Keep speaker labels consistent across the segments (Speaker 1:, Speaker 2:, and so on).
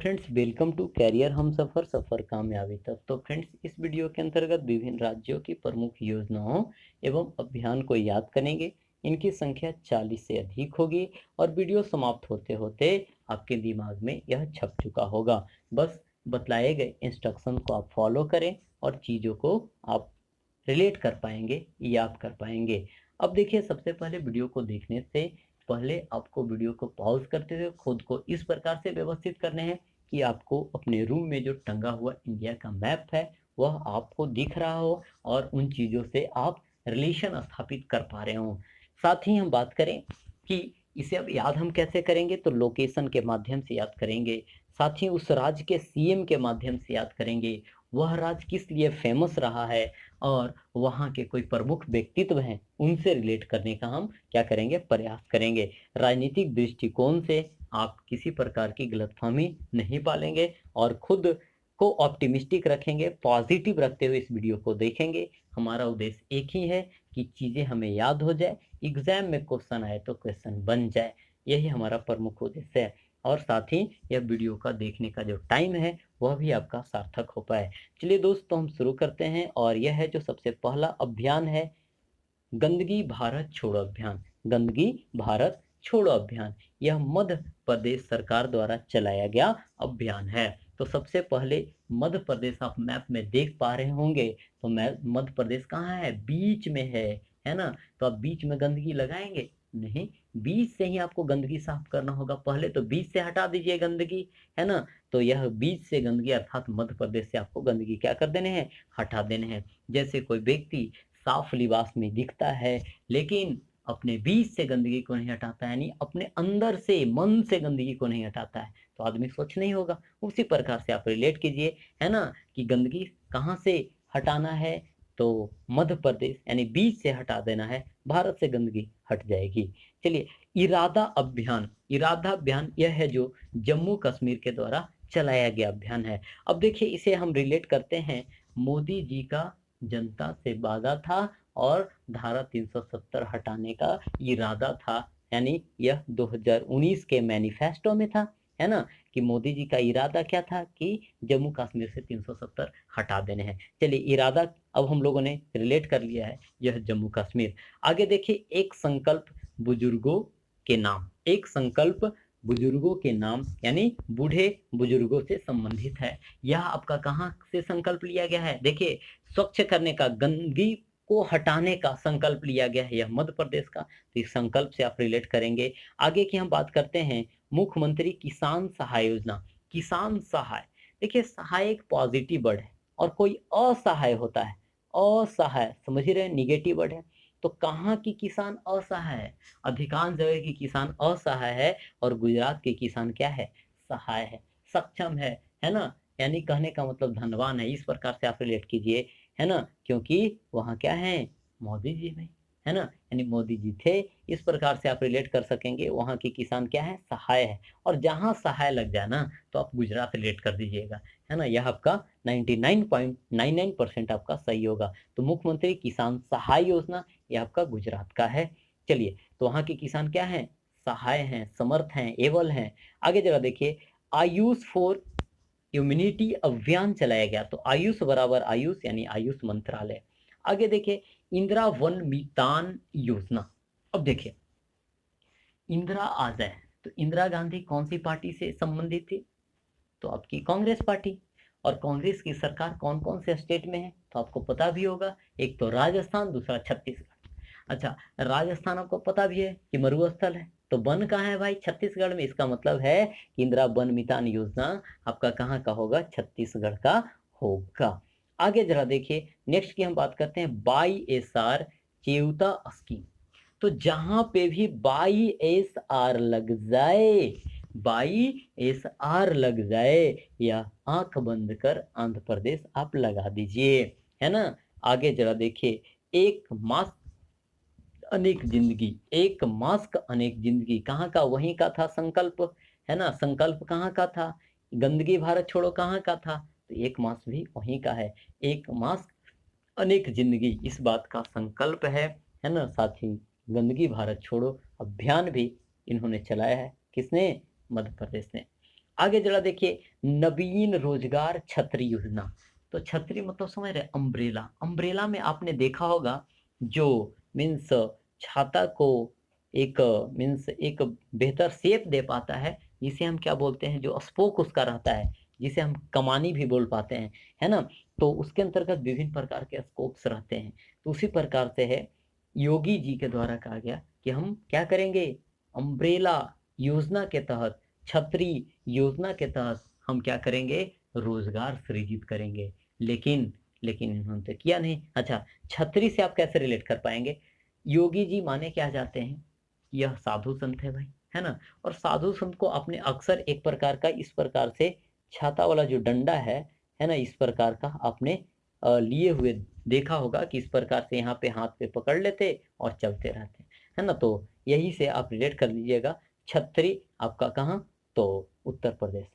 Speaker 1: Friends, welcome to career हम सफ़र सफ़र कामयाबी तक। तो फ्रेंड्स, इस वीडियो के अंतर्गत विभिन्न राज्यों की प्रमुख योजनाओं एवं अभियान को याद करेंगे। इनकी संख्या 40 से अधिक होगी और वीडियो समाप्त होते होते आपके दिमाग में यह छप चुका होगा। बस बतलाए गए इंस्ट्रक्शन को आप फॉलो करें और चीज़ों को आप रिलेट कर पाएंगे, याद कर पाएंगे। अब देखिए, सबसे पहले वीडियो को देखने से पहले आपको वीडियो को पॉज करते हुए खुद को इस प्रकार से व्यवस्थित करने हैं कि आपको अपने रूम में जो टंगा हुआ इंडिया का मैप है वह आपको दिख रहा हो और उन चीज़ों से आप रिलेशन स्थापित कर पा रहे हो। साथ ही हम बात करें कि इसे अब याद हम कैसे करेंगे, तो लोकेशन के माध्यम से याद करेंगे। साथ ही उस राज्य के सीएम के माध्यम से याद करेंगे, वह राज्य किस लिए फेमस रहा है और वहाँ के कोई प्रमुख व्यक्तित्व हैं उनसे रिलेट करने का हम क्या करेंगे, प्रयास करेंगे। राजनीतिक दृष्टिकोण से आप किसी प्रकार की गलतफहमी नहीं पालेंगे और खुद को ऑप्टिमिस्टिक रखेंगे, पॉजिटिव रखते हुए इस वीडियो को देखेंगे। हमारा उद्देश्य एक ही है कि चीज़ें हमें याद हो जाए, एग्जाम में क्वेश्चन आए तो क्वेश्चन बन जाए। यही हमारा प्रमुख उद्देश्य है और साथ ही यह वीडियो का देखने का जो टाइम है वह भी आपका सार्थक हो पाए। चलिए दोस्तों, हम शुरू करते हैं और यह है जो सबसे पहला अभियान है, गंदगी भारत छोड़ो अभियान। गंदगी भारत छोड़ो अभियान यह मध्य प्रदेश सरकार द्वारा चलाया गया अभियान है। तो सबसे पहले मध्य प्रदेश आप मैप में देख पा रहे होंगे। तो मध्य प्रदेश कहाँ है, बीच में है ना। तो आप बीच में गंदगी लगाएंगे नहीं, बीच से ही आपको गंदगी साफ करना होगा। पहले तो बीच से हटा दीजिए गंदगी, है ना। तो यह बीच से गंदगी अर्थात मध्य प्रदेश से आपको गंदगी क्या कर देने हैं, हटा देने हैं। जैसे कोई व्यक्ति साफ लिबास में दिखता है लेकिन अपने बीच से गंदगी को नहीं हटाता है, यानी अपने अंदर से मन से गंदगी को नहीं हटाता है, तो आदमी स्वच्छ नहीं होगा। उसी प्रकार से आप रिलेट कीजिए, है ना, कि गंदगी कहाँ से हटाना है, तो मध्य प्रदेश यानी बीच से हटा देना है, भारत से गंदगी हट जाएगी। चलिए, इरादा अभियान। इरादा अभियान यह है जो जम्मू कश्मीर के द्वारा चलाया गया अभियान है। अब देखिए, इसे हम रिलेट करते हैं, मोदी जी का जनता से वादा था और धारा 370 हटाने का इरादा था, यानी यह 2019 के मैनिफेस्टो में था, है ना, कि मोदी जी का इरादा क्या था कि जम्मू कश्मीर से 370 हटा देने हैं। चलिए, इरादा अब हम लोगों ने रिलेट कर लिया है, यह जम्मू कश्मीर। आगे देखिए, एक संकल्प बुजुर्गों के नाम। एक संकल्प बुजुर्गों के नाम यानी बूढ़े बुजुर्गों से संबंधित है। यह आपका कहाँ से संकल्प लिया गया है, देखिए, स्वच्छ करने का, गंदगी को हटाने का संकल्प लिया गया है, यह मध्य प्रदेश का। तो इस संकल्प से आप रिलेट करेंगे। आगे की हम बात करते हैं, मुख्यमंत्री किसान सहाय योजना। किसान सहाय, देखिए, सहाय एक पॉजिटिव वर्ड है और कोई असहाय होता है, असहाय समझ ही रहे, निगेटिव वर्ड है। तो कहाँ की किसान असहाय है, अधिकांश जगह की किसान असहाय है और गुजरात के किसान क्या है, सहाय है, सक्षम है ना। यानी कहने का मतलब धनवान है, इस प्रकार से आप रिलेट कीजिए, है ना, क्योंकि वहाँ क्या है, मोदी जी में, है ना, यानी मोदी जी थे। इस प्रकार से आप रिलेट कर सकेंगे, वहाँ की किसान क्या है, सहाय है। और जहाँ सहाय लग जाए ना तो आप गुजरात रिलेट कर दीजिएगा, है ना। यह आपका 99.99% आपका सही होगा। तो मुख्यमंत्री किसान सहाय योजना यह आपका गुजरात का है। चलिए, तो वहाँ के किसान क्या है, सहाय हैं, समर्थ हैं, एबल हैं। आगे जरा देखिए, आयुष फॉर इम्यूनिटी अभियान चलाया गया। तो आयुष बराबर आयुष यानी आयुष मंत्रालय। आगे देखिए, इंदिरा वन मितान योजना। अब देखिए, इंदिरा आ जाए तो इंदिरा गांधी कौन सी पार्टी से संबंधित थी, तो आपकी कांग्रेस पार्टी। और कांग्रेस की सरकार कौन कौन से स्टेट में है, तो आपको पता भी होगा, एक तो राजस्थान, दूसरा छत्तीसगढ़। अच्छा, राजस्थान आपको पता भी है कि मरुस्थल है, तो वन कहाँ है भाई, छत्तीसगढ़ में। इसका मतलब है कि इंदिरा वन मितान योजना आपका कहाँ का होगा, छत्तीसगढ़ का होगा। आगे जरा देखिए, नेक्स्ट की हम बात करते हैं, बाई एस आर चेयुता स्कीम। तो जहां पे भी बाई एस आर लग जाए, बाई एस आर लग जाए, या आंख बंद कर आंध्र प्रदेश आप लगा दीजिए, है ना। आगे जरा देखिए, एक मास्क अनेक जिंदगी। एक मास्क अनेक जिंदगी कहाँ का, वहीं का था संकल्प, है ना। संकल्प कहाँ का था, गंदगी भारत छोड़ो कहाँ का था, तो एक मास्क भी वहीं का है। एक मास्क अनेक जिंदगी इस बात का संकल्प है ना। साथ ही गंदगी भारत छोड़ो अभियान भी इन्होंने चलाया है, किसने, मध्य प्रदेश ने। आगे जरा देखिए, नवीन रोजगार छतरी योजना। तो छतरी मतलब समझ रहे, अम्ब्रेला। अम्ब्रेला में आपने देखा होगा, जो मीन्स छाता को एक मीन्स एक बेहतर शेप दे पाता है, जिसे हम क्या बोलते हैं, जो स्पोक उसका रहता है, जिसे हम कमानी भी बोल पाते हैं, है ना। तो उसके अंतर्गत विभिन्न प्रकार के स्कोप्स रहते हैं। तो उसी प्रकार से है, योगी जी के द्वारा कहा गया कि हम क्या करेंगे, अम्ब्रेला योजना के तहत, छतरी योजना के तहत हम क्या करेंगे, रोजगार सृजित करेंगे। लेकिन लेकिन इन्होंने तो किया नहीं। अच्छा, छतरी से आप कैसे रिलेट कर पाएंगे? योगी जी माने क्या जाते हैं, यह साधु संत है भाई, है ना। और साधु संत को आपने अक्सर एक प्रकार का इस प्रकार से छाता वाला जो डंडा है ना, इस प्रकार का आपने लिए हुए देखा होगा कि इस प्रकार से यहाँ पे हाथ पे पकड़ लेते और चलते रहते, है ना। तो यही से आप रिलेट कर लीजिएगा। छतरी आपका कहाँ, तो उत्तर प्रदेश।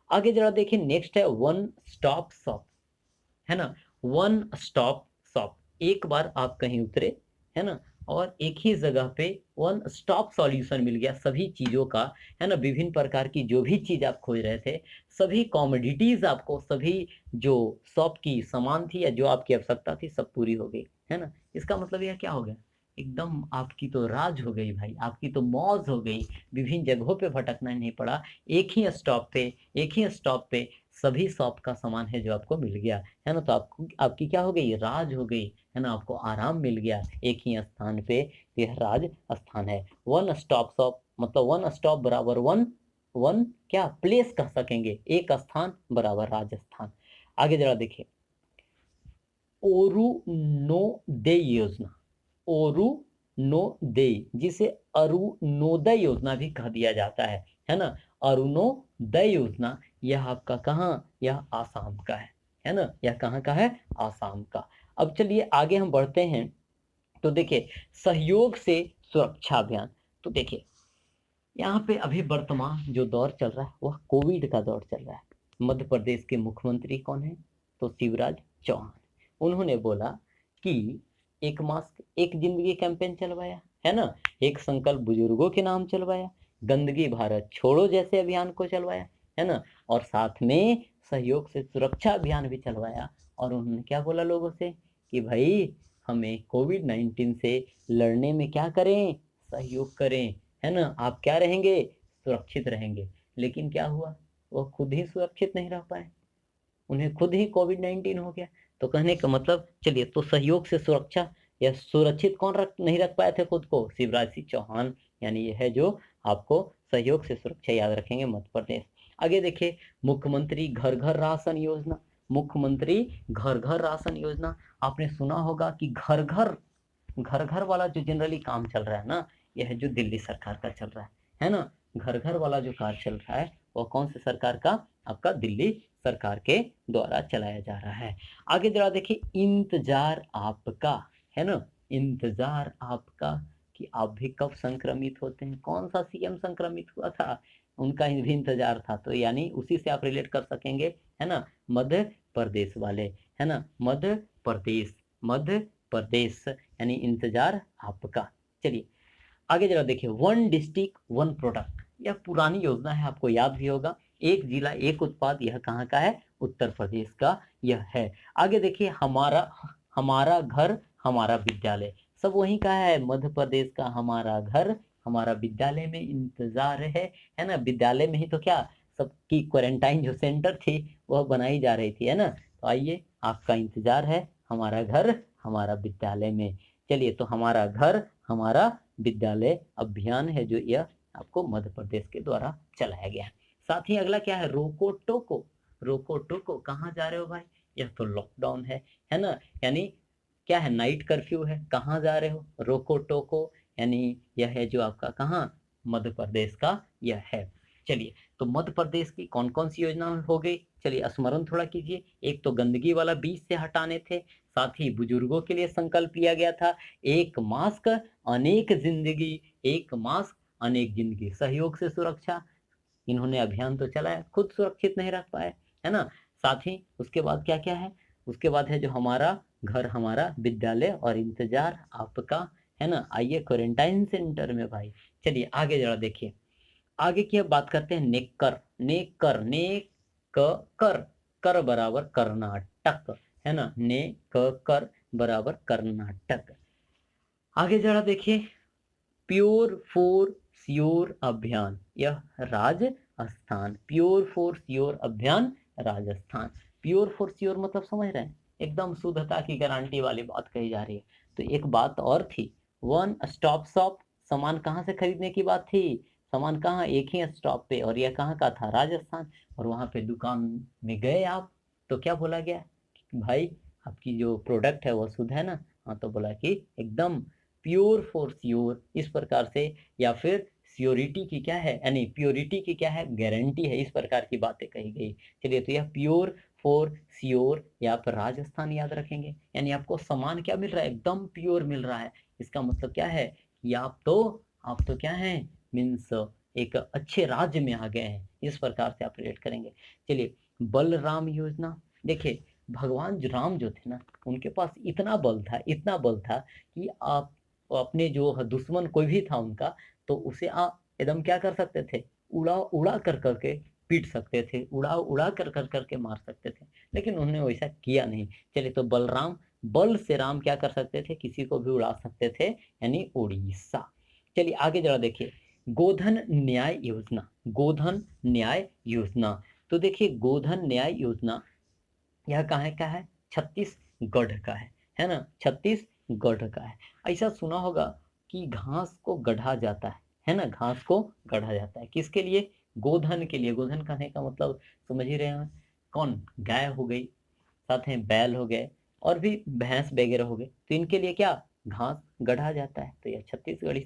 Speaker 1: आगे जरा देखिए, नेक्स्ट है वन स्टॉप शॉप, है ना। वन स्टॉप शॉप, एक बार आप कहीं उतरे, है ना, और एक ही जगह पे वन स्टॉप सॉल्यूशन मिल गया सभी चीजों का, है ना। विभिन्न प्रकार की जो भी चीज आप खोज रहे थे, सभी कॉमोडिटीज आपको, सभी जो शॉप की सामान थी या जो आपकी आवश्यकता थी, सब पूरी हो गई, है ना। इसका मतलब यह क्या हो गया, एकदम आपकी तो राज हो गई भाई, आपकी तो मौज हो गई। विभिन्न जगहों पे भटकना नहीं पड़ा, एक ही स्टॉप पे, एक ही स्टॉप पे सभी शॉप का सामान है जो आपको मिल गया, है ना। तो आपको, आपकी क्या हो गई, राज हो गई, है ना। आपको आराम मिल गया एक ही स्थान पे, यह राज स्थान है। वन स्टॉप शॉप मतलब वन स्टॉप बराबर वन, वन क्या प्लेस कह सकेंगे, एक स्थान बराबर राजस्थान। आगे जरा देखिए, अरुणोदय योजना। अरुणोदय, जिसे अरुणोदय योजना भी कह दिया जाता है ना। अरुणोदय योजना, यह आपका कहाँ, यह आसाम का है ना। यह कहाँ का है, आसाम का। अब चलिए आगे हम बढ़ते हैं। तो देखिए, सहयोग से सुरक्षा अभियान। तो देखिए, यहाँ पे अभी वर्तमान जो दौर चल रहा है वह कोविड का दौर चल रहा है। मध्य प्रदेश के मुख्यमंत्री कौन है, तो शिवराज चौहान। उन्होंने बोला कि एक मास्क एक जिंदगी कैंपेन चलवाया, है ना। एक संकल्प बुजुर्गों के नाम चलवाया, गंदगी भारत छोड़ो जैसे अभियान को चलवाया, है ना। और साथ में सहयोग से सुरक्षा अभियान भी चलवाया। और उन्होंने क्या बोला लोगों से कि भाई, हमें कोविड-19 से लड़ने में क्या करें, सहयोग करें, है ना। आप क्या रहेंगे, सुरक्षित रहेंगे। लेकिन क्या हुआ, वो खुद ही सुरक्षित नहीं रह पाए, उन्हें खुद ही कोविड-19 हो गया। तो कहने का मतलब, चलिए, तो सहयोग से सुरक्षा या सुरक्षित कौन रख नहीं रख पाए थे खुद को, शिवराज सिंह चौहान। यानी यह है जो आपको सहयोग से सुरक्षा, याद रखेंगे, मध्य प्रदेश। आगे देखिए, मुख्यमंत्री घर घर राशन योजना। मुख्यमंत्री घर घर राशन योजना, आपने सुना होगा कि घर घर वाला जो जनरली काम चल रहा है ना, यह है जो दिल्ली सरकार का चल रहा है ना। घर घर वाला जो कार्य चल रहा है वो कौन से सरकार का, आपका दिल्ली सरकार के द्वारा चलाया जा रहा है। आगे जरा देखिए, इंतजार आपका, है ना। इंतजार आपका कि आप भी कब संक्रमित होते हैं, कौन सा सीएम संक्रमित हुआ था, उनका भी इंतजार था। तो यानी उसी से आप रिलेट कर सकेंगे, है ना, मध्य प्रदेश वाले, है ना, मध्य प्रदेश, मध्य प्रदेश, यानी इंतजार आपका। चलिए आगे जरा देखिए, वन डिस्ट्रिक्ट वन प्रोडक्ट, यह पुरानी योजना है, आपको याद भी होगा। एक जिला एक उत्पाद, यह कहाँ का है, उत्तर प्रदेश का यह है। आगे देखिए, हमारा हमारा घर हमारा विद्यालय, सब वहीं का है, मध्य प्रदेश का। हमारा घर हमारा विद्यालय में इंतजार है ना। विद्यालय में ही तो क्या, सबकी क्वारंटाइन जो सेंटर थी वह बनाई जा रही थी, है ना। तो आइए, आपका इंतजार है हमारा घर हमारा विद्यालय में। चलिए, तो हमारा घर हमारा विद्यालय अभियान है जो यह आपको मध्य प्रदेश के द्वारा चलाया गया है। साथ ही अगला क्या है, रोको टोको। रोको टोको, कहाँ जा रहे हो भाई, यह तो लॉकडाउन है ना। यानी क्या है, नाइट कर्फ्यू है, कहाँ जा रहे हो, रोको टोको। यानी यह है जो आपका कहाँ, मध्य प्रदेश का यह है। चलिए, तो मध्य प्रदेश की कौन कौन सी योजना हो गई, चलिए स्मरण थोड़ा कीजिए। एक तो गंदगी वाला बीच से हटाने थे, साथ ही बुजुर्गों के लिए संकल्प लिया गया था, एक मास्क अनेक जिंदगी, एक मास्क अनेक जिंदगी, सहयोग से सुरक्षा। इन्होंने अभियान तो चलाया, खुद सुरक्षित नहीं रख पाए, है ना। साथ ही उसके बाद क्या क्या है, उसके बाद है जो हमारा घर हमारा विद्यालय और इंतजार आपका, है ना। आइए क्वारंटाइन सेंटर में भाई। चलिए आगे जरा देखिए, आगे की अब बात करते हैं नेकर। नेकर ने क कर, कर बराबर कर्नाटक, है ना, ने क कर बराबर कर्नाटक। आगे जरा देखिए, प्योर फॉर श्योर अभियान, यह राजस्थान। प्योर फॉर श्योर अभियान राजस्थान। प्योर फॉर श्योर मतलब समझ रहे हैं, एकदम शुद्धता की गारंटी वाली बात कही जा रही है। तो एक बात और थी, वन स्टॉप शॉप, सामान कहाँ से खरीदने की बात थी, सामान कहाँ, एक ही स्टॉप पे, और यह कहाँ का था, राजस्थान। और वहाँ पे दुकान में गए आप, तो क्या बोला गया कि भाई आपकी जो प्रोडक्ट है वो शुद्ध है ना, हाँ, तो बोला कि एकदम प्योर फॉर श्योर, इस प्रकार से, या फिर श्योरिटी की क्या है, यानी प्योरिटी की क्या है, गारंटी है, इस प्रकार की बातें कही गई। चलिए, तो यह प्योर फॉर श्योर, या फिर राजस्थान याद रखेंगे, यानी आपको सामान क्या मिल रहा है, एकदम प्योर मिल रहा है। इसका मतलब क्या है कि आप तो क्या है, मीन्स एक अच्छे राज्य में आ गए हैं, इस प्रकार से आप रिलेट करेंगे। चलिए, बलराम योजना। देखिए, भगवान जो राम जो थे ना, उनके पास इतना बल था, इतना बल था कि आप अपने जो दुश्मन कोई भी था उनका, तो उसे आप एकदम क्या कर सकते थे, उड़ा उड़ा कर करके पीट सकते थे, उड़ा उड़ा कर कर करके मार सकते थे, लेकिन उन्होंने वैसा किया नहीं। चलिए, तो बलराम, बल से राम क्या कर सकते थे, किसी को भी उड़ा सकते थे, यानी उड़ीसा। चलिए आगे जरा देखिए, गोधन न्याय योजना। गोधन न्याय योजना, तो देखिए गोधन न्याय योजना, यह कहाँ का है, छत्तीसगढ़ का है ना, छत्तीसगढ़ का है। ऐसा सुना होगा कि घास को गढ़ा जाता है ना, घास को गढ़ा जाता है, किसके लिए, गोधन के लिए। गोधन कहने का मतलब समझ ही रहे हैं, कौन, गाय हो गई, साथ में बैल हो गए, और भी भैंस वगैरह हो गए, तो इनके लिए क्या, घास गढ़ा जाता है। तो यह छत्तीसगढ़,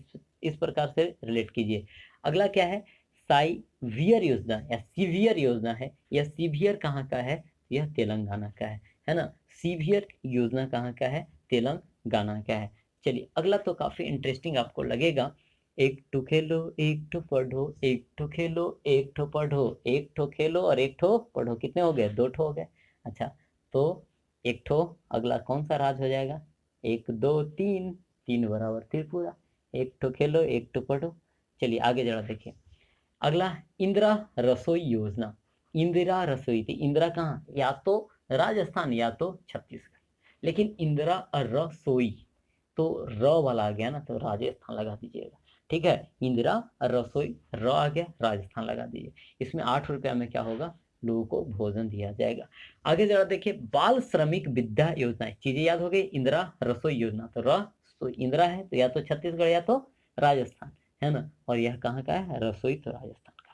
Speaker 1: इस प्रकार से रिलेट कीजिए। अगला क्या है, साइवियर योजना या सीवियर योजना है। यह सीवियर कहाँ का है, यह तेलंगाना का है ना। सीवियर योजना कहाँ का है, तेलंगाना का है। चलिए, अगला तो काफी इंटरेस्टिंग आपको लगेगा, एक ठो खेलो एक ठो पढ़ो, एक ठो खेलो एक ठो पढ़ो, एक ठो खेलो और एक ठो पढ़ो, कितने हो गए, दो ठो हो गए। अच्छा, तो एक ठो, अगला कौन सा राज हो जाएगा, एक दो तीन, तीन बराबर त्रिपुरा। एक ठो खेलो एक ठो पढ़ो। चलिए आगे जरा देखिए, अगला इंदिरा रसोई योजना। इंदिरा रसोई थी, इंदिरा कहाँ, या तो राजस्थान या तो छत्तीसगढ़, लेकिन इंदिरा रसोई, तो र वाला आ गया ना, तो राजस्थान लगा दीजिएगा। ठीक है, इंदिरा रसोई, र आ गया, राजस्थान लगा दीजिए। इसमें 8 रुपया में क्या होगा, लोगों को भोजन दिया जाएगा। आगे जरा देखिए, बाल श्रमिक विद्या योजना, चीजें याद हो गई, इंदिरा रसोई योजना, तो र, तो इंदिरा है, तो या तो छत्तीसगढ़ या तो राजस्थान, है ना, और यह कहाँ का है, रसोई, तो राजस्थान का।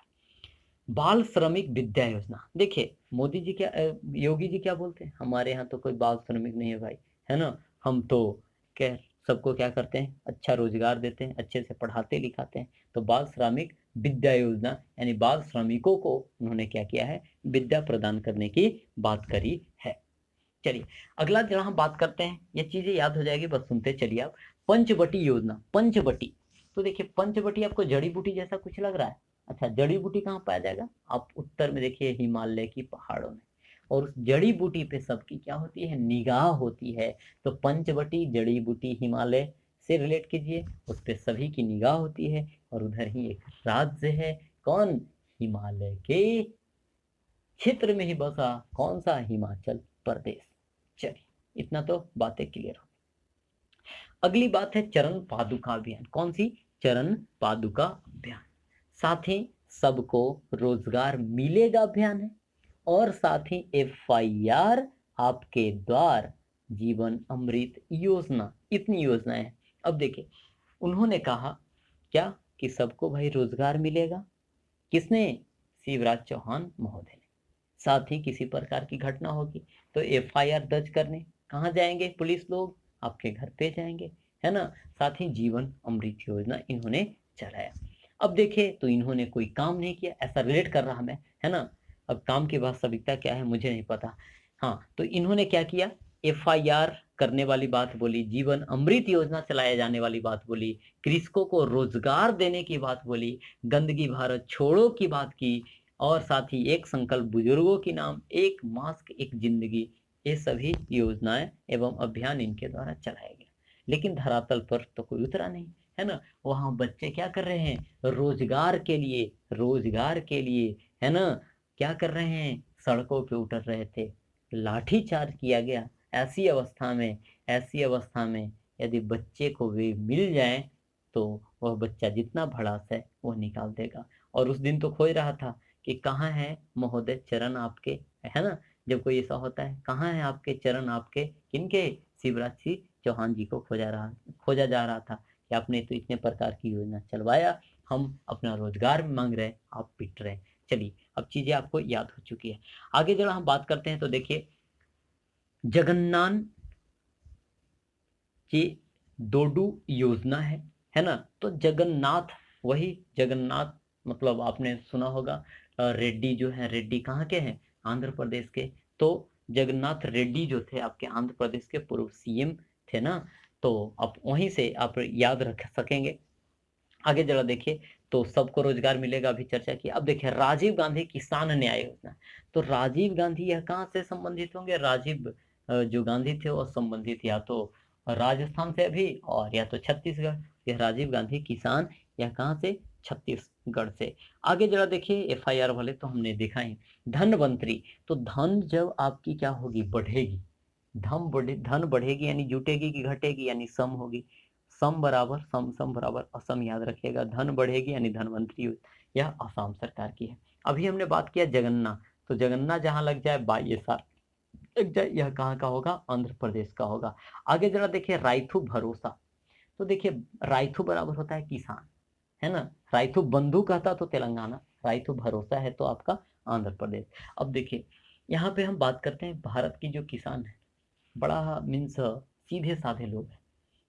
Speaker 1: बाल श्रमिक विद्या योजना, देखिए मोदी जी क्या, योगी जी क्या बोलते हैं, हमारे यहाँ तो कोई बाल श्रमिक नहीं है भाई, है ना, हम तो क्या, सबको क्या करते हैं, अच्छा रोजगार देते हैं, अच्छे से पढ़ाते लिखाते हैं। तो बाल श्रमिक विद्या योजना, यानी बाल श्रमिकों को उन्होंने क्या किया है, विद्या प्रदान करने की बात करी है। चलिए, अगला जरा हम बात करते हैं, ये चीजें याद हो जाएगी, बस सुनते चलिए आप। पंचवटी योजना, पंचवटी, तो देखिए पंचवटी आपको जड़ी बूटी जैसा कुछ लग रहा है। अच्छा, जड़ी बूटी कहाँ पाया जाएगा, आप उत्तर में देखिए, हिमालय की पहाड़ों में, और उस जड़ी बूटी पे सबकी क्या होती है, निगाह होती है। तो पंचवटी जड़ी बूटी, हिमालय से रिलेट कीजिए, उस पे सभी की निगाह होती है, और उधर ही एक राज्य है, कौन, हिमालय के क्षेत्र में ही बसा, कौन सा, हिमाचल प्रदेश। चलिए, इतना तो बातें क्लियर हो। अगली बात है चरण पादुका अभियान, कौन सी, चरण पादुका अभियान। साथ ही सबको रोजगार मिलेगा अभियान है, और साथ ही FIR आपके द्वार, जीवन अमृत योजना, इतनी योजनाएं हैं। अब देखिए, उन्होंने कहा क्या, कि सबको भाई रोजगार मिलेगा, किसने, शिवराज चौहान महोदय ने। साथ ही किसी प्रकार की घटना होगी तो FIR दर्ज करने कहाँ जाएंगे, पुलिस लोग आपके घर पे जाएंगे, है ना। साथ ही जीवन अमृत योजना इन्होंने चलाया। अब देखे तो इन्होंने कोई काम नहीं किया, ऐसा रिलेट कर रहा मैं, है ना। अब काम की वास्तविकता क्या है मुझे नहीं पता। हाँ, तो इन्होंने क्या किया, FIR करने वाली बात बोली, जीवन अमृत योजना चलाए जाने वाली बात बोली, कृषकों को रोजगार देने की बात बोली, गंदगी भारत छोड़ो की बात की, और साथ ही एक संकल्प बुजुर्गों की नाम, एक मास्क एक जिंदगी, ये सभी योजनाएं एवं अभियान इनके द्वारा चलाए गए। लेकिन धरातल पर तो कोई उतरा नहीं, है ना, वहाँ बच्चे क्या कर रहे हैं, रोजगार के लिए, है ना, क्या कर रहे हैं, सड़कों पे उतर रहे थे, लाठी चार्ज किया गया। ऐसी अवस्था में यदि बच्चे को वे मिल जाए तो वह बच्चा जितना भड़ास है वह निकाल देगा। और उस दिन तो खोज रहा था कि कहाँ है महोदय चरण आपके, है ना, जब कोई ऐसा होता है, कहाँ है आपके चरण, आपके किनके, शिवराज सिंह चौहान जी को खोजा जा रहा था कि आपने तो इतने प्रकार की योजना चलवाया, हम अपना रोजगार मांग रहे हैं, आप पिट रहे हैं। चलिए, अब चीजें आपको याद हो चुकी है। आगे जरा हम बात करते हैं तो देखिए, जगन्नाथ की डोडू योजना है ना, तो जगन्नाथ, वही जगन्नाथ, मतलब आपने सुना होगा, रेड्डी जो है, रेड्डी कहाँ के हैं, आंध्र प्रदेश के। तो जगन्नाथ रेड्डी जो थे आपके आंध्र प्रदेश के पूर्व सीएम थे ना, तो आप वहीं से आप याद रख सकेंगे। आगे जरा देखिए, तो सबको रोजगार मिलेगा, अभी चर्चा की। अब देखिए, राजीव गांधी किसान न्याय योजना। तो राजीव गांधी यह कहाँ से संबंधित होंगे, राजीव जो गांधी थे वो संबंधित या तो राजस्थान से अभी, और या तो छत्तीसगढ़। यह राजीव गांधी किसान, यह कहाँ से, छत्तीसगढ़ से। आगे जरा देखिए, एफआईआर वाले तो हमने देखा ही। धनवंतरी, तो धन जब आपकी क्या होगी, बढ़ेगी, धन बढ़ेगी यानी जुटेगी कि घटेगी, यानी सम होगी। सम बराबर असम, याद रखिएगा। धन बढ़ेगी यानी धनवंतरी यह आसाम सरकार की है। अभी हमने बात किया जगन्नाथ, तो जगन्नाथ जहां लग जाए 22 साल लग जाए, यह कहाँ का होगा, आंध्र प्रदेश का होगा। आगे जरा देखिए, रायथू भरोसा। तो देखिए, रायथू बराबर होता है किसान, है ना, रायथू बंधु कहता तो तेलंगाना, रायथू भरोसा है तो आपका आंध्र प्रदेश। अब देखिए, यहाँ पे हम बात करते हैं भारत की जो किसान है, बड़ा मीन्स सीधे साधे लोग हैं,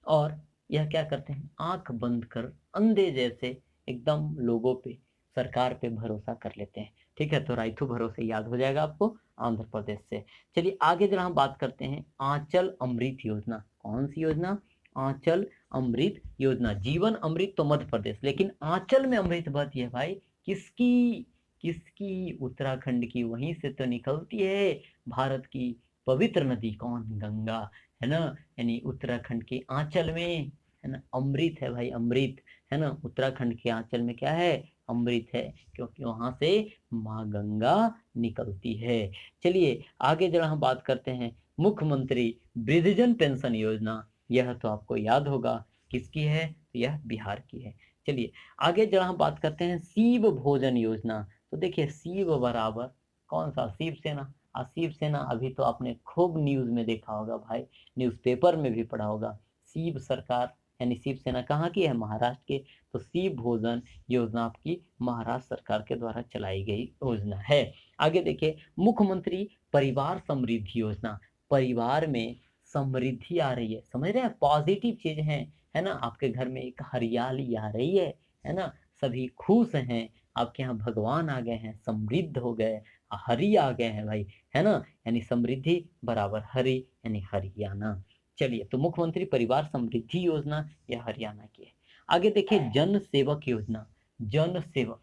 Speaker 1: और यह क्या करते हैं, आंख बंद कर अंधे जैसे एकदम लोगों पे, सरकार पे भरोसा कर लेते हैं। ठीक है, तो राइथु भरोसे याद हो जाएगा आपको, आंध्र प्रदेश से। चलिए आगे जरा हम बात करते हैं आंचल अमृत योजना। कौन सी योजना, आंचल अमृत योजना। जीवन अमृत तो मध्य प्रदेश, लेकिन आंचल में अमृत बहती है भाई, किसकी, किसकी, उत्तराखंड की, वहीं से तो निकलती है भारत की पवित्र नदी, कौन, गंगा, है ना, यानी उत्तराखंड के आंचल में, है ना, अमृत है भाई, अमृत, है ना, उत्तराखंड के आंचल में क्या है, अमृत है, क्योंकि वहां से माँ गंगा निकलती है। चलिए आगे जरा हम बात करते हैं मुख्यमंत्री वृद्धजन पेंशन योजना। यह तो आपको याद होगा किसकी है, तो यह बिहार की है। चलिए आगे जरा हम बात करते हैं शिव भोजन योजना। तो देखिए, शिव बराबर कौन सा, शिवसेना। शिवसेना अभी तो आपने खूब न्यूज में देखा होगा भाई, न्यूज़पेपर में भी पढ़ा होगा। शिव सरकार यानी शिवसेना कहाँ की है, महाराष्ट्र के। तो शिव भोजन योजना आपकी महाराष्ट्र सरकार के द्वारा चलाई गई योजना है। आगे देखिए, मुख्यमंत्री परिवार समृद्धि योजना। परिवार में समृद्धि आ रही है, समझ रहे हैं, पॉजिटिव चीज है ना, आपके घर में एक हरियाली आ रही है ना, सभी खुश हैं, आपके यहाँ भगवान आ गए हैं, समृद्ध हो गए, हरि आ गए हैं भाई, है ना, यानी समृद्धि बराबर हरि, यानी हरियाणा। चलिए, तो मुख्यमंत्री परिवार समृद्धि योजना यह हरियाणा की है। आगे देखिए, जन सेवक योजना। जन सेवक,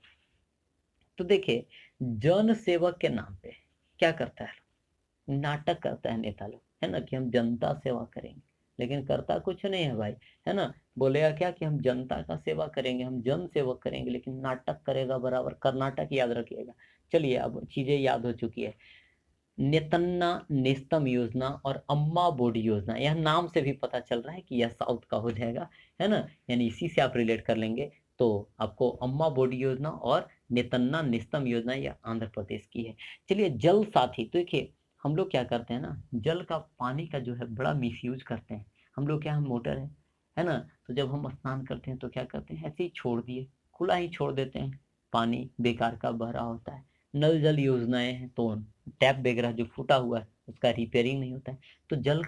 Speaker 1: तो देखिए, जन सेवक के नाम पे क्या करता है, नाटक करता है नेता लोग, है ना, कि हम जनता सेवा करेंगे, लेकिन करता कुछ नहीं है भाई, है ना। बोलेगा क्या कि हम जनता का सेवा करेंगे, हम जन सेवक करेंगे, लेकिन नाटक करेगा बराबर, कर्नाटक, याद रखिएगा। चलिए, अब चीजें याद हो चुकी है। नेतन्ना नेस्तम योजना और अम्मा बोडी योजना, यह नाम से भी पता चल रहा है कि यह साउथ का हो जाएगा, है ना, यानी इसी से आप रिलेट कर लेंगे। तो आपको अम्मा बोडी योजना और नेतन्ना नेस्तम योजना यह आंध्र प्रदेश की है। चलिए, जल साथी, तो देखिए, हम लोग क्या करते हैं ना, जल का, पानी का जो है बड़ा मिसयूज करते हैं हम लोग। क्या, हम मोटर है ना, तो जब हम स्नान करते हैं तो क्या करते हैं, ऐसे ही छोड़ दिए, खुला ही छोड़ देते हैं, पानी बेकार का बह रहा होता है। नल जल योजनाएं हैं तो टैप वगैरह जो फूटा हुआ है उसका रिपेयरिंग नहीं होता है। तो जल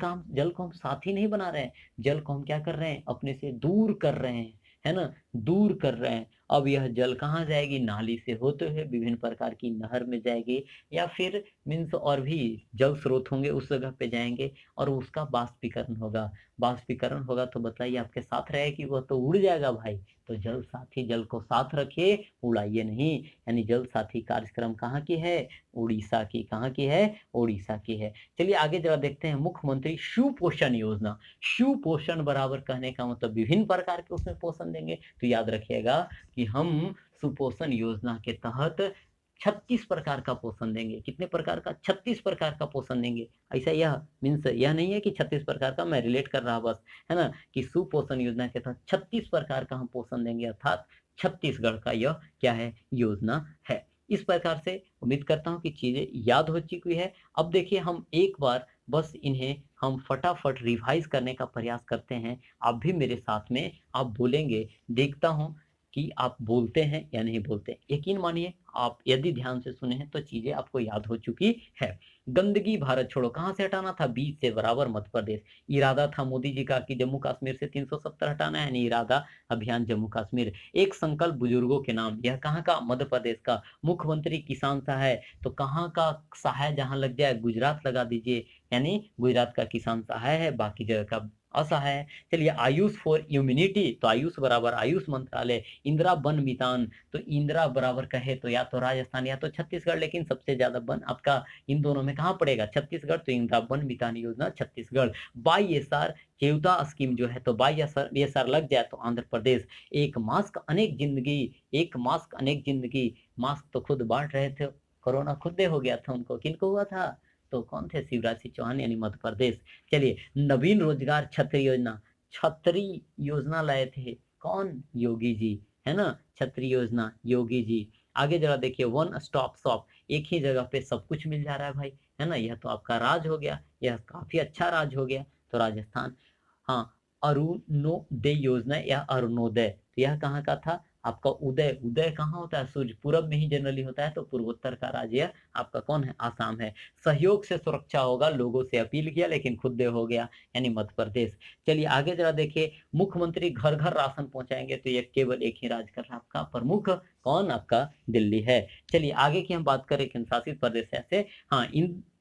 Speaker 1: को हम साथी नहीं बना रहे हैं, जल को हम क्या कर रहे हैं, अपने से दूर कर रहे हैं, है ना, दूर कर रहे हैं। अब यह जल कहाँ जाएगी, नाली से होते हुए विभिन्न प्रकार की नहर में जाएगी, या फिर मीन्स और भी जल स्रोत होंगे उस जगह पे जाएंगे और उसका वाष्पीकरण होगा। वाष्पीकरण होगा तो बताइए आपके साथ रहे कि वह तो उड़ जाएगा भाई। तो जल साथी जल को साथ रखिए, उड़ाइए नहीं। यानी जल साथी कार्यक्रम कहाँ की है, उड़ीसा की। कहाँ की है, उड़ीसा की है। चलिए आगे जरा देखते हैं, मुख्यमंत्री सुपोषण योजना। सुपोषण बराबर कहने का मतलब विभिन्न प्रकार के उसमें पोषण देंगे। तो याद रखिएगा कि हम सुपोषण योजना के तहत 36 प्रकार का पोषण देंगे। कितने प्रकार का, 36 प्रकार का पोषण देंगे। ऐसा यह मीन्स यह नहीं है कि 36 प्रकार का मैं रिलेट कर रहा बस, है ना, कि सुपोषण योजना के तहत 36 प्रकार का हम पोषण देंगे, अर्थात छत्तीसगढ़ का यह क्या है, योजना है। इस प्रकार से उम्मीद करता हूँ कि चीजें याद हो चुकी है। अब देखिए हम एक बार बस इन्हें हम फटाफट रिवाइज करने का प्रयास करते हैं। आप भी मेरे साथ में आप बोलेंगे, देखता हूँ कि आप बोलते हैं या नहीं बोलते। यकीन मानिए आप यदि ध्यान से सुने हैं तो चीजें आपको याद हो चुकी है। गंदगी भारत छोड़ो कहाँ से हटाना था, बीच से बराबर मध्य प्रदेश। इरादा था मोदी जी का कि जम्मू कश्मीर से 370 हटाना है, यानी इरादा अभियान जम्मू कश्मीर। एक संकल्प बुजुर्गों के नाम, यह कहाँ का, मध्य प्रदेश का। मुख्यमंत्री किसान सहाय, तो कहाँ का सहाय जहां लग जाए गुजरात लगा दीजिए, यानी गुजरात का किसान सहाय है, बाकी जगह का असहाय है। चलिए आयुष फॉर इम्यूनिटी, तो आयुष बराबर आयुष मंत्रालय। इंदिरा वन मितान, तो इंदिरा बराबर कहे तो या तो राजस्थान या तो छत्तीसगढ़, लेकिन सबसे ज्यादा वन आपका इन दोनों में कहाँ पड़ेगा, छत्तीसगढ़, तो Indira Van Mitan Yojana Chhattisgarh. By S R केवता स्कीम जो है, तो बाई एस आर लग जाए तो आंध्र प्रदेश। एक मास्क अनेक जिंदगी, एक मास्क अनेक जिंदगी। मास्क तो खुद बांट रहे थे, कोरोना खुद दे हो गया था उनको, किनको हुआ था, तो कौन थे, शिवराज सिंह चौहान यानी मध्य प्रदेश। चलिए नवीन रोजगार छतरी योजना, छतरी योजना लाए थे कौन, योगी जी, है ना, छतरी योजना योगी जी। आगे जरा देखिए, वन स्टॉप शॉप, एक ही जगह पे सब कुछ मिल जा रहा है भाई, है ना, यह तो आपका राज हो गया, यह काफी अच्छा राज हो गया। तो राजस्थान। हाँ, अरुणोदय योजना या अरुणोदय, तो यह कहाँ का था, आपका उदय। उदय कहाँ होता है, सूर्य पूरब में ही जनरली होता है, तो पूर्वोत्तर का राज्य आपका कौन है, आसाम है। सहयोग से सुरक्षा होगा, लोगों से अपील किया लेकिन खुद दे हो गया, यानी मध्य प्रदेश। चलिए आगे जरा देखिए, मुख्यमंत्री घर घर राशन पहुंचाएंगे, तो ये केवल एक ही राज्य कर रहा है आपका प्रमुख, कौन, आपका दिल्ली है। चलिए आगे की हम बात करें केंद्र शासित प्रदेश ऐसे। हाँ,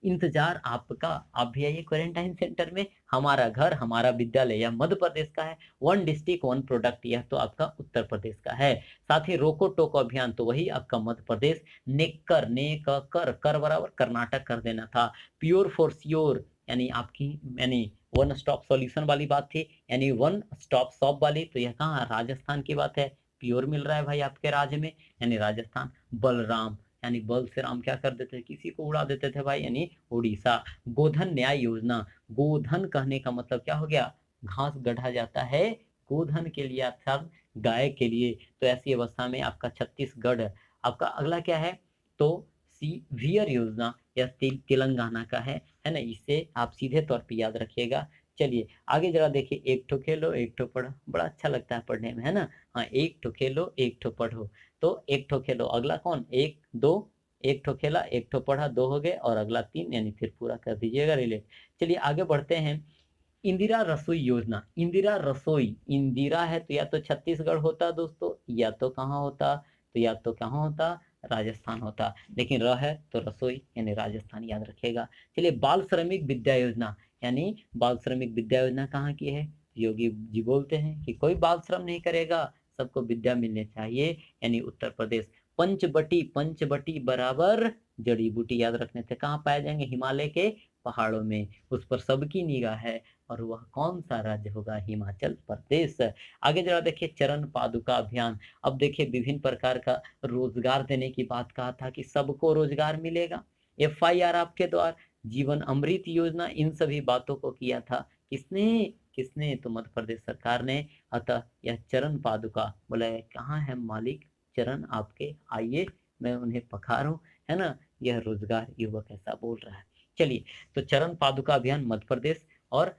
Speaker 1: इंतजार आपका, आप भी आइए क्वारंटाइन सेंटर में। हमारा घर हमारा विद्यालय, यह मध्य प्रदेश का है। वन डिस्ट्रिक्ट वन प्रोडक्ट, यह तो आपका उत्तर प्रदेश का है। साथ ही रोको टोको अभियान, तो वही आपका मध्य प्रदेश। नेकर, ने कर, कर बराबर कर्नाटक कर देना था। प्योर फॉर श्योर, यानी आपकी, यानी वन स्टॉप सॉल्यूशन वाली बात थी, यानी वन स्टॉप शॉप वाली, तो यह कहाँ, राजस्थान की बात है। प्योर मिल रहा है भाई आपके राज्य में, यानी राजस्थान। बलराम, यानी बल से राम क्या कर देते थे, किसी को उड़ा देते थे भाई, यानी उड़ीसा। गोधन न्याय योजना, गोधन कहने का मतलब क्या हो गया, घास गढ़ा जाता है गोधन के लिए, अर्थात गाय के लिए। तो ऐसी अवस्था में आपका छत्तीसगढ़। आपका अगला क्या है, तो सीवियर योजना, यह तेलंगाना का है ना, इसे आप सीधे तौर पे याद रखिएगा। चलिए आगे जरा देखिए, एक ठो खेलो एक ठो पढ़ो, बड़ा अच्छा लगता है पढ़ने में, है ना। हाँ, एक ठो खेलो एक ठो पढ़ो, तो एक ठो खेलो अगला कौन, एक दो, एक ठो खेला एक ठो पढ़ा, दो हो गए, और अगला तीन, यानी फिर पूरा कर दीजिएगा रिलेट। चलिए आगे बढ़ते हैं, इंदिरा रसोई योजना। इंदिरा रसोई, इंदिरा है तो या तो छत्तीसगढ़ होता दोस्तों, या तो कहाँ होता, तो या तो कहाँ होता, राजस्थान होता, लेकिन र है तो रसोई यानी राजस्थान, याद रखिएगा। चलिए बाल श्रमिक विद्या योजना, यानी बाल श्रमिक विद्या योजना कहाँ की है, योगी जी बोलते हैं कि कोई बाल श्रम नहीं करेगा, सबको विद्या मिलने चाहिए, यानी उत्तर प्रदेश। पंचबटी, पंचबटी बराबर जड़ी बूटी, याद रखने से कहाँ पाए जाएंगे, हिमालय के पहाड़ों में, उस पर सबकी निगाह है, और वह कौन सा राज्य होगा, हिमाचल प्रदेश। आगे जरा देखिए, चरण पादुका अभियान। अब देखिए विभिन्न प्रकार का रोजगार देने की बात कहा था कि सबको रोजगार मिलेगा। FIR आपके द्वार, जीवन अमृत योजना, इन सभी बातों को किया था किसने, किसने, तो मध्य प्रदेश सरकार ने। अतः यह चरण पादुका, बोला है कहाँ है मालिक, चरण आपके आइए मैं उन्हें पखारूं, है ना, यह रोजगार युवक ऐसा बोल रहा है। चलिए, तो चरण पादुका अभियान मध्य प्रदेश, और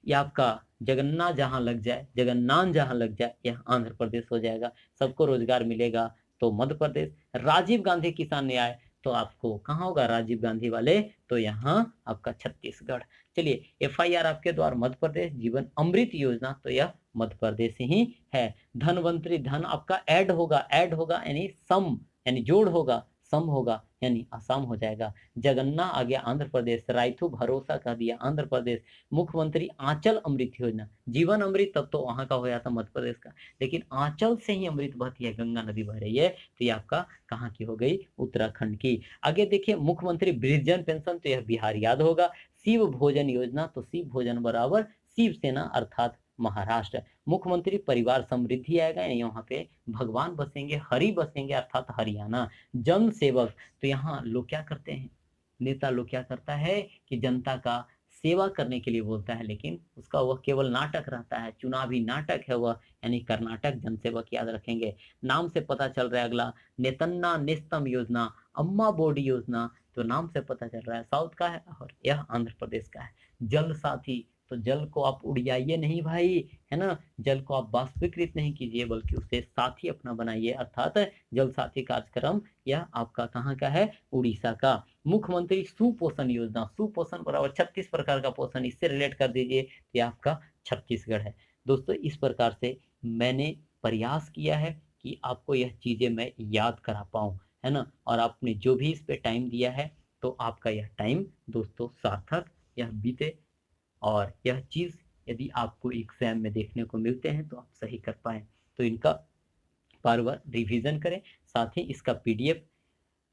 Speaker 1: ये आपका जगन्नाथ जहां लग जाए, जगन्नाथ जहां लग जाए, यह आंध्र प्रदेश हो जाएगा। सबको रोजगार मिलेगा तो मध्य प्रदेश। राजीव गांधी किसान न्याय, तो आपको कहाँ होगा राजीव गांधी वाले, तो यहाँ आपका छत्तीसगढ़। चलिए FIR आपके द्वार मध्य प्रदेश, जीवन अमृत योजना, तो यह मध्य प्रदेश ही है। धनवंतरी, धन आपका ऐड होगा यानी सम यानी जोड़ होगा, सम होगा यानी असम हो जाएगा। जगन्ना आ गया आंध्र प्रदेश, रायथू भरोसा कह दिया आंध्र प्रदेश। मुख्यमंत्री आंचल अमृत योजना, जीवन अमृत तब तो वहां का हो जाता मध्य प्रदेश का, लेकिन आंचल से ही अमृत बहती है, गंगा नदी बह रही है, तो ये आपका कहाँ की हो गई, उत्तराखंड की। आगे देखिए मुख्यमंत्री वृद्धजन पेंशन, तो यह बिहार याद होगा। शिव भोजन योजना, तो शिव भोजन बराबर शिवसेना अर्थात महाराष्ट्र। मुख्यमंत्री परिवार समृद्धि आएगा, यानी यहाँ पे भगवान बसेंगे, हरि बसेंगे अर्थात हरियाणा। जन सेवक, तो यहाँ लोग क्या करते हैं, नेता लोग क्या करता है कि जनता का सेवा करने के लिए बोलता है, लेकिन उसका वह केवल नाटक रहता है, चुनावी नाटक है वह, यानी कर्नाटक जनसेवक याद रखेंगे। नाम से पता चल रहा है अगला, नेतन्ना नेस्तम योजना, अम्मा बोर्ड योजना, तो नाम से पता चल रहा है साउथ का है और यह आंध्र प्रदेश का है। जल साथी, तो जल को आप उड़ियाइए नहीं भाई, है ना, जल को आप वाष्पीकृत नहीं कीजिए, बल्कि उसे साथी अपना बनाइए, अर्थात जल साथी कार्यक्रम यह आपका कहाँ का है, उड़ीसा का। मुख्यमंत्री सुपोषण योजना, सुपोषण बराबर 36 प्रकार का पोषण, इससे रिलेट कर दीजिए, ये आपका छत्तीसगढ़ है। दोस्तों इस प्रकार से मैंने प्रयास किया है कि आपको यह चीजें मैं याद करा पाऊँ, है ना, और आपने जो भी इस पे टाइम दिया है, तो आपका यह टाइम दोस्तों सार्थक यह बीते, और यह चीज यदि आपको एग्जाम में देखने को मिलते हैं तो आप सही कर पाए, तो इनका बार बार रिवीजन करें। साथ ही इसका पीडीएफ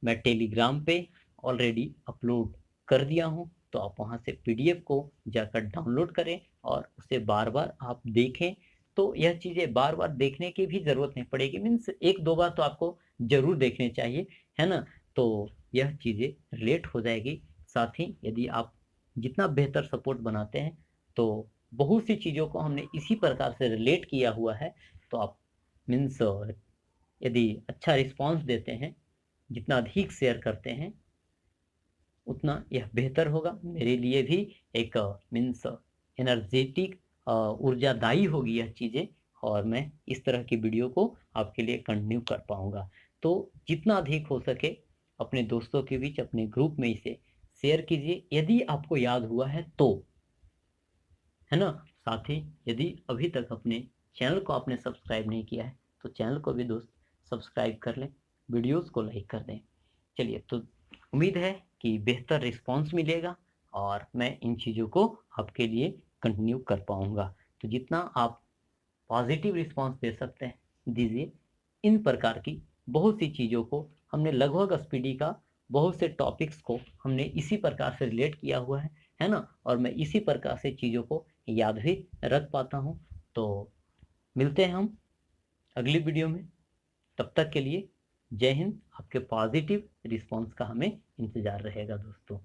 Speaker 1: मैं टेलीग्राम पे ऑलरेडी अपलोड कर दिया हूँ, तो आप वहाँ से पीडीएफ को जाकर डाउनलोड करें और उसे बार बार आप देखें, तो यह चीज़ें बार बार देखने की भी ज़रूरत नहीं पड़ेगी, मीन्स एक दो बार तो आपको ज़रूर देखने चाहिए, है ना, तो यह चीज़ें रिलेट हो जाएगी। साथ ही यदि आप जितना बेहतर सपोर्ट बनाते हैं, तो बहुत सी चीज़ों को हमने इसी प्रकार से रिलेट किया हुआ है, तो आप मीन्स यदि अच्छा रिस्पॉन्स देते हैं, जितना अधिक शेयर करते हैं, उतना यह बेहतर होगा मेरे लिए भी, एक मीन्स एनर्जेटिक ऊर्जादायी होगी यह चीज़ें, और मैं इस तरह की वीडियो को आपके लिए कंटिन्यू कर पाऊंगा। तो जितना अधिक हो सके अपने दोस्तों के बीच, अपने ग्रुप में इसे शेयर कीजिए, यदि आपको याद हुआ है तो, है ना। साथ ही यदि अभी तक अपने चैनल को आपने सब्सक्राइब नहीं किया है, तो चैनल को भी दोस्त सब्सक्राइब कर लें, वीडियोस को लाइक कर दें। चलिए, तो उम्मीद है कि बेहतर रिस्पांस मिलेगा और मैं इन चीज़ों को आपके लिए कंटिन्यू कर पाऊंगा। तो जितना आप पॉजिटिव रिस्पांस दे सकते हैं दीजिए। इन प्रकार की बहुत सी चीज़ों को हमने लगभग स्पीडी का बहुत से टॉपिक्स को हमने इसी प्रकार से रिलेट किया हुआ है ना, और मैं इसी प्रकार से चीज़ों को याद भी रख पाता हूँ। तो मिलते हैं हम अगली वीडियो में, तब तक के लिए जय हिंद। आपके पॉजिटिव रिस्पांस का हमें इंतज़ार रहेगा दोस्तों।